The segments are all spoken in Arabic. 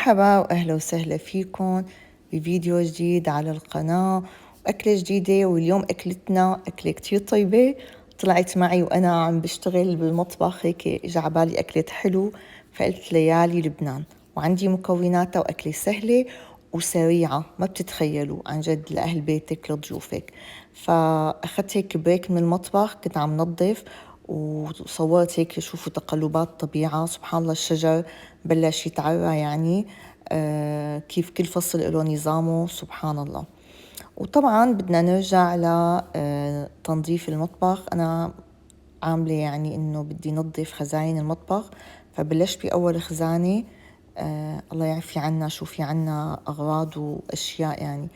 مرحبا وأهلا وسهلا فيكم بفيديو جديد على القناة وأكلة جديدة. واليوم أكلتنا أكلة كتير طيبة طلعت معي وأنا عم بشتغل بالمطبخ، هيك إجا عبالي أكلة حلو فقلت ليالي لبنان، وعندي مكوناتها وأكلة سهلة وسريعة ما بتتخيلوا عن جد لأهل بيتك لضيوفك. فأخذت هيك بريك من المطبخ، كنت عم نظف وصورت هيك شوفوا تقلبات الطبيعة. سبحان الله الشجر بلش يتعرى، يعني كيف كل فصل له نظامه سبحان الله. وطبعا بدنا نرجع لتنظيف المطبخ. أنا عاملة يعني إنه بدي نظف خزاين المطبخ، فبلشت بأول خزانة. الله يعفي عنا شو في عنا أغراض وأشياء يعني،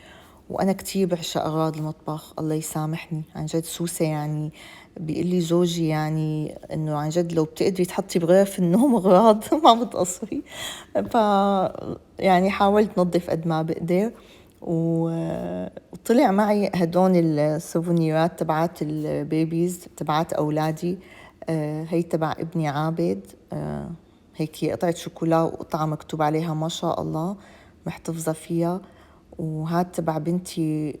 وأنا كتير بعشق أغراض المطبخ. الله يسامحني عن جد سوسة، يعني بيقول لي زوجي يعني إنه عن جد لو بتقدري تحطي بغرف النوم أغراض ما بتقصري. ف يعني حاولت نظف قد ما بقدر، وطلع معي هدول السوفونيرات تبعات البيبيز تبعات أولادي. هي تبع ابني عابد، هيك قطعة شوكولا وقطعة مكتوب عليها ما شاء الله محتفظة فيها. وهاد تبع بنتي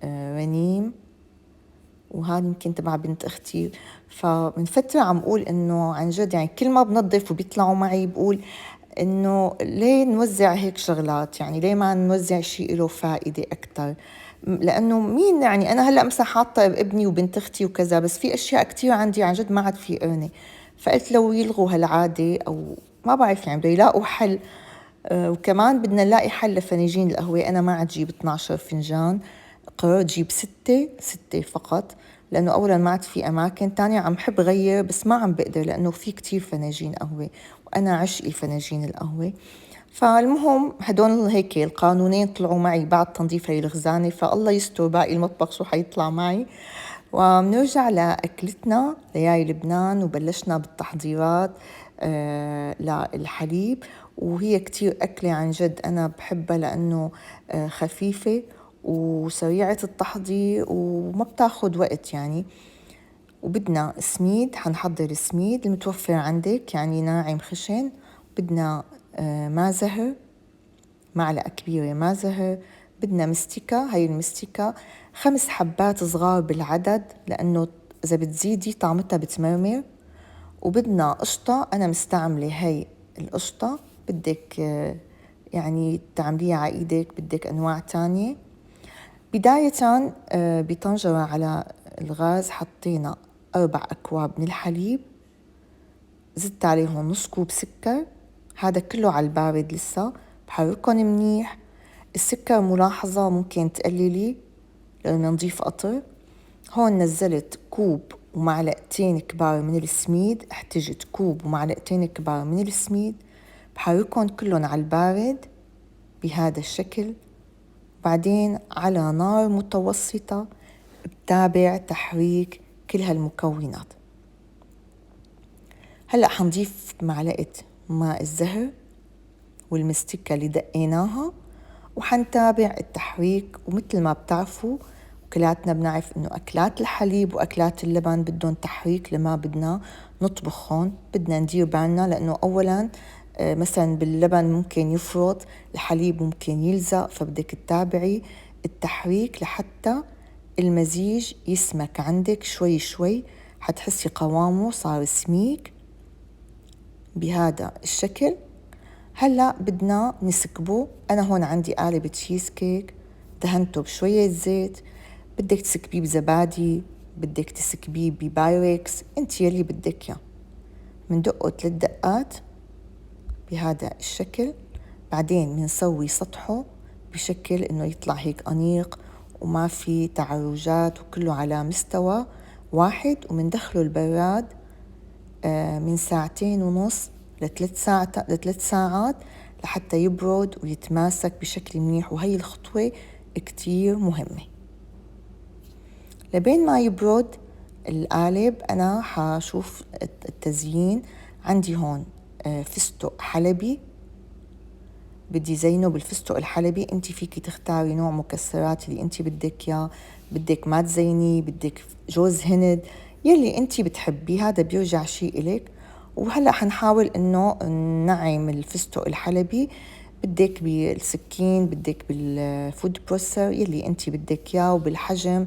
رنيم، وهذا يمكن تبع بنت أختي. فمن فترة عم أقول إنه عن جد يعني كل ما بنظف وبيطلعوا معي بقول إنه ليه نوزع هيك شغلات، يعني ليه ما نوزع شيء له فائدة أكتر. لأنه مين يعني أنا هلأ مثلا حاطة ابني وبنت أختي وكذا، بس في أشياء كتير عندي عن جد ما عاد في قرنة. فقلت لو يلغوا هالعادة أو ما بعرف يعني بده يلاقوا حل. وكمان بدنا نلاقي حل لفناجين القهوة. أنا ما عاد جيب 12 فنجان، قررت جيب ستة فقط، لأنه أولا ما عاد في أماكن، تانية عم حب غير بس ما عم بقدر لأنه في كتير فناجين قهوة وأنا عشقي فناجين القهوة. فالمهم هدول هيك القانونين طلعوا معي بعد تنظيف هاي الخزانة، فالله يستر باقي المطبخ شو حيطلع معي. ومنرجع لأكلتنا ليالي لبنان، وبلشنا بالتحضيرات للحليب. وهي كتير أكلة عن جد أنا بحبها لأنه خفيفة وسريعة التحضير وما بتاخد وقت يعني. وبدنا سميد، حنحضر السميد المتوفر عندك يعني ناعم خشن. بدنا ماء زهر، معلقة كبيرة ماء زهر. بدنا مستكة، هاي المستكة 5 حبات صغار بالعدد لأنه إذا بتزيدي طعمتها بتمرمر. وبدنا قشطة، أنا مستعملة هاي القشطة، بدك يعني تعمليها على إيدك، بدك أنواع تانية. بداية بطنجرة على الغاز حطينا 4 أكواب من الحليب، زدت عليهم نص كوب سكر، هذا كله على البارد لسه، بحركهم منيح. السكر ملاحظة ممكن تقللي لأنه نضيف قطر. هون نزلت كوب ومعلقتين كبار من السميد، احتجت كوب ومعلقتين كبار من السميد، بحركهم كلهم على البارد بهذا الشكل. بعدين على نار متوسطة بتابع تحريك كل هالمكونات. هلأ حنضيف معلقة ماء الزهر والمستكة اللي دقيناها وحنتابع التحريك. ومثل ما بتعرفوا كلاتنا بنعرف إنه أكلات الحليب وأكلات اللبن بدهم تحريك لما بدنا نطبخهم. بدنا ندير بالنا لأنه أولاً مثلاً باللبن ممكن يفرط، الحليب ممكن يلزق، فبدك تتابعي التحريك لحتى المزيج يسمك عندك شوي شوي، حتحسي قوامه صار سميك بهذا الشكل. هلأ بدنا نسكبه. أنا هون عندي قالب تشيز كيك دهنته بشوية زيت، بدك تسكبيه بزبادي، بدك تسكبيه ببايركس، انت يلي بدك يا. مندقه 3 دقات بهذا الشكل. بعدين بنسوي سطحه بشكل انه يطلع هيك أنيق وما في تعرجات وكله على مستوى واحد. ومندخله البراد من 2.5 ل3 ساعات لحتى يبرد ويتماسك بشكل منيح. وهي الخطوة كتير مهمة. لبين ما يبرد القالب أنا حشوف التزيين. عندي هون فستق حلبي، بدي زينه بالفستق الحلبي. انت فيكي تختاري نوع مكسرات اللي انت بدك اياه، بدك ما تزيني، بدك جوز هند، يلي انت بتحبيه، هذا بيرجع شيء إلك. وهلأ حنحاول إنه ننعم الفستق الحلبي. بدك بالسكين، بدك بالفود بروسر يلي انت بدك اياه، وبالحجم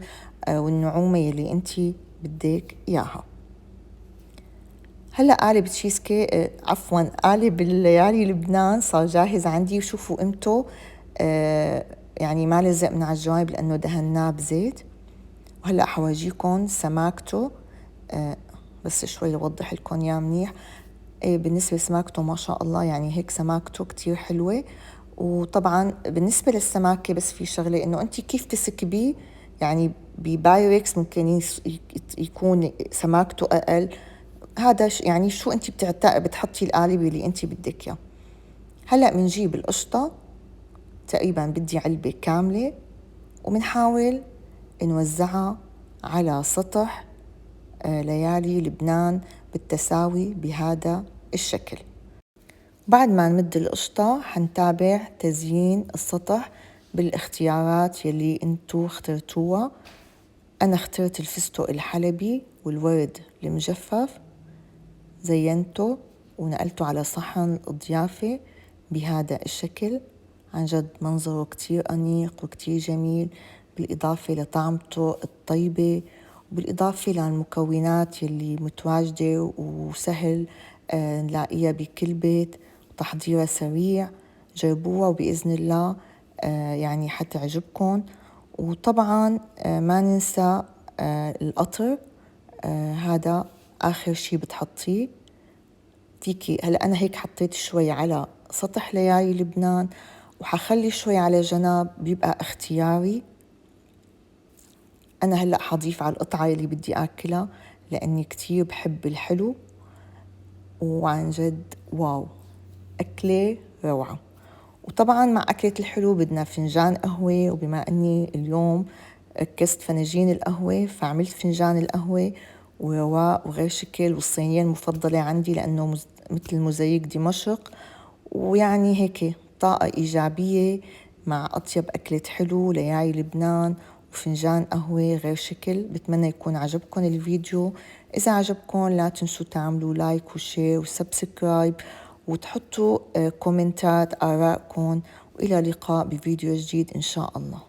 والنعومة يلي انت بدك اياها. هلا قالب تشيز كيك، عفوا قالب الليالي لبنان صار جاهز عندي، وشوفوا قيمته. يعني ما لزق من على الجوانب لانه دهناه بزيت. وهلا حواجيكم سماكته، بس شوي لوضح لكم اياه منيح. بالنسبة لسماكته ما شاء الله، يعني هيك سماكته كتير حلوة. وطبعا بالنسبة للسماكة بس في شغلة إنه أنت كيف تسكبيه، يعني ببايركس ممكن يكون سماكته أقل. هذا يعني شو أنت بتحطي القالب اللي أنت بدك إياه. هلأ بنجيب القشطة، تقريبا بدي علبة كاملة، وبنحاول نوزعها على سطح ليالي لبنان بالتساوي بهذا الشكل. بعد ما نمد القشطة حنتابع تزيين السطح بالاختيارات يلي انتو اخترتوها. أنا اخترت الفستق الحلبي والورد المجفف، زينته ونقلته على صحن ضيافة بهذا الشكل. عن جد منظره كتير أنيق وكتير جميل، بالإضافة لطعمته الطيبة، وبالإضافة للمكونات يلي متواجدة وسهل نلاقيها بكل بيت، تحضيرها سريع. جربوها وبإذن الله يعني حتعجبكم. وطبعا ما ننسى القطر، هذا آخر شي بتحطيه. فيكي هلا أنا هيك حطيت شوي على سطح ليالي لبنان، وحخلي شوي على جنب بيبقى اختياري. أنا هلا حضيف على القطعة اللي بدي آكلها لأني كتير بحب الحلو. وعن جد واو، أكلة روعة. وطبعا مع أكلة الحلو بدنا فنجان قهوة، وبما أني اليوم ركزت فناجين القهوة فعملت فنجان القهوة ورواق وغير شكل، والصينية المفضلة عندي لأنه مثل موزاييك دمشق. ويعني هيك طاقة إيجابية مع أطيب أكلة حلو ليالي لبنان وفنجان قهوة غير شكل. بتمنى يكون عجبكم الفيديو. إذا عجبكم لا تنسوا تعملوا لايك وشير وسبسكرايب، وتحطوا كومنتات آرائكم. وإلى اللقاء بفيديو جديد إن شاء الله.